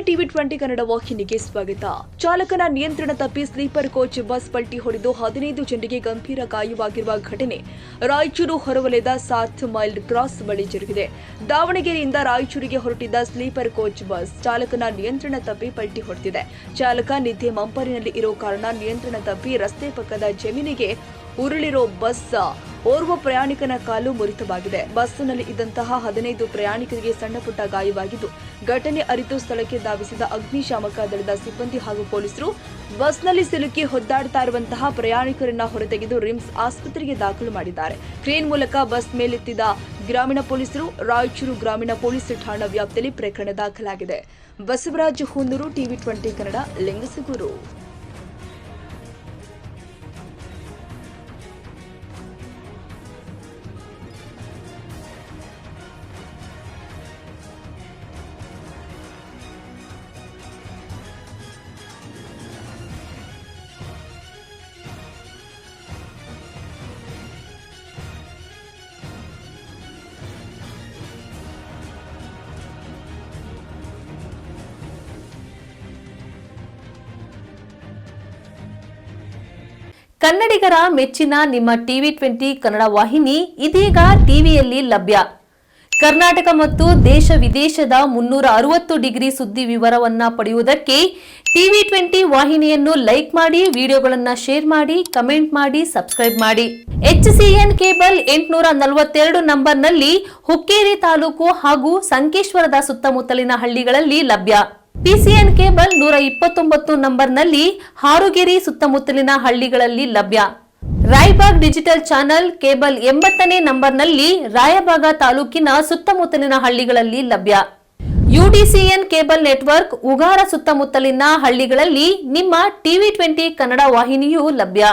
TV 20 Kannada ವಾಹಿನಿಗೆ ಸ್ವಾಗತ. ಚಾಲಕನ ನಿಯಂತ್ರಣ ತಪ್ಪಿ ಸ್ಲೀಪರ್ ಕೋಚ್ ಬಸ್ ಪಲ್ಟಿ ಹೊಡೆದು 15 ಜನರಿಗೆ ಗಂಭೀರ ಗಾಯವಾಗಿರುವ ಘಟನೆ ರಾಯಚೂರು ಹೊರವಲಯದ 7 ಮೈಲ್ ಕ್ರಾಸ್ ಬಳಿ ಜರುಗಿದೆ. ದಾವಣಗೆರೆಯಿಂದ ರಾಯಚೂರಿಗೆ ಹೊರಟಿದ್ದ ಸ್ಲೀಪರ್ ಕೋಚ್ ಬಸ್ ಚಾಲಕನ ನಿಯಂತ್ರಣ ತಪ್ಪಿ ಪಲ್ಟಿ ಹೊಡೆದಿದೆ. ಚಾಲಕ ನಿದ್ದೆ ಮಂಪರಿನಲ್ಲಿ ಇರೋ ಕಾರಣ ನಿಯಂತ್ರಣ ತಪ್ಪಿ ರಸ್ತೆ ಪಕ್ಕದ ಜಮೀನಿಗೆ ಉರುಳಿರೋ ಬಸ್ ಓರ್ವ ಪ್ರಯಾಣಿಕನ ಕಾಲು ಮುರಿತವಾಗಿದೆ. ಬಸ್ಸಿನಲ್ಲಿ ಇದ್ದಂತಹ 15 ಪ್ರಯಾಣಿಕರಿಗೆ ಸಣ್ಣಪುಟ್ಟ ಗಾಯವಾಗಿದ್ದು, ಘಟನೆ ಅರಿತು ಸ್ಥಳಕ್ಕೆ ಧಾವಿಸಿದ ಅಗ್ನಿಶಾಮಕ ದಳದ ಸಿಬ್ಬಂದಿ ಹಾಗೂ ಪೊಲೀಸರು ಬಸ್ನಲ್ಲಿ ಸಿಲುಕಿ ಹೊದ್ದಾಡ್ತಾ ಇರುವಂತಹ ಪ್ರಯಾಣಿಕರನ್ನ ಹೊರತೆಗೆದು ರಿಮ್ಸ್ ಆಸ್ಪತ್ರೆಗೆ ದಾಖಲು ಮಾಡಿದ್ದಾರೆ. ಕ್ರೇನ್ ಮೂಲಕ ಬಸ್ ಮೇಲೆತ್ತಿದ ಗ್ರಾಮೀಣ ಪೊಲೀಸರು. ರಾಯಚೂರು ಗ್ರಾಮೀಣ ಪೊಲೀಸ್ ಠಾಣಾ ವ್ಯಾಪ್ತಿಯಲ್ಲಿ ಪ್ರಕರಣ ದಾಖಲಾಗಿದೆ. ಬಸವರಾಜ್ ಹುನ್ನೂರು, ಟಿವಿ 20 ಕನ್ನಡ, ಲಿಂಗಸಗೂರು. ಕನ್ನಡಿಗರ ಮೆಚ್ಚಿನ ನಿಮ್ಮ ಟಿವಿ 20 ಕನ್ನಡ ವಾಹಿನಿ ಇದೀಗ ಟಿವಿಯಲ್ಲಿ ಲಭ್ಯ. ಕರ್ನಾಟಕ ಮತ್ತು ದೇಶ ವಿದೇಶದ 360 ಡಿಗ್ರಿ ಸುದ್ದಿ ವಿವರವನ್ನ ಪಡೆಯುವುದಕ್ಕೆ ಟಿವಿ 20 ವಾಹಿನಿಯನ್ನು ಲೈಕ್ ಮಾಡಿ, ವಿಡಿಯೋಗಳನ್ನು ಶೇರ್ ಮಾಡಿ, ಕಮೆಂಟ್ ಮಾಡಿ, ಸಬ್ಸ್ಕ್ರೈಬ್ ಮಾಡಿ. HCN ಕೇಬಲ್ 842 ನಂಬರ್ನಲ್ಲಿ ಹುಕ್ಕೇರಿ ತಾಲೂಕು ಹಾಗೂ ಸಂಕೇಶ್ವರದ ಸುತ್ತಮುತ್ತಲಿನ ಹಳ್ಳಿಗಳಲ್ಲಿ ಲಭ್ಯ. PCN ಕೇಬಲ್ 129 ನಂಬರ್ನಲ್ಲಿ ಹಾರುಗೆರೆ ಸುತ್ತಮುತ್ತಲಿನ ಹಳ್ಳಿಗಳಲ್ಲಿ ಲಭ್ಯ. ರಾಯಬಾಗ್ ಡಿಜಿಟಲ್ ಚಾನೆಲ್ ಕೇಬಲ್ 80ನೇ ನಂಬರ್ನಲ್ಲಿ ರಾಯಬಾಗ ತಾಲೂಕಿನ ಸುತ್ತಮುತ್ತಲಿನ ಹಳ್ಳಿಗಳಲ್ಲಿ ಲಭ್ಯ. UDCN ಕೇಬಲ್ ನೆಟ್ವರ್ಕ್ ಉಗಾರ ಸುತ್ತಮುತ್ತಲಿನ ಹಳ್ಳಿಗಳಲ್ಲಿ ನಿಮ್ಮ ಟಿವಿ 20 ಕನ್ನಡ ವಾಹಿನಿಯೂ ಲಭ್ಯ.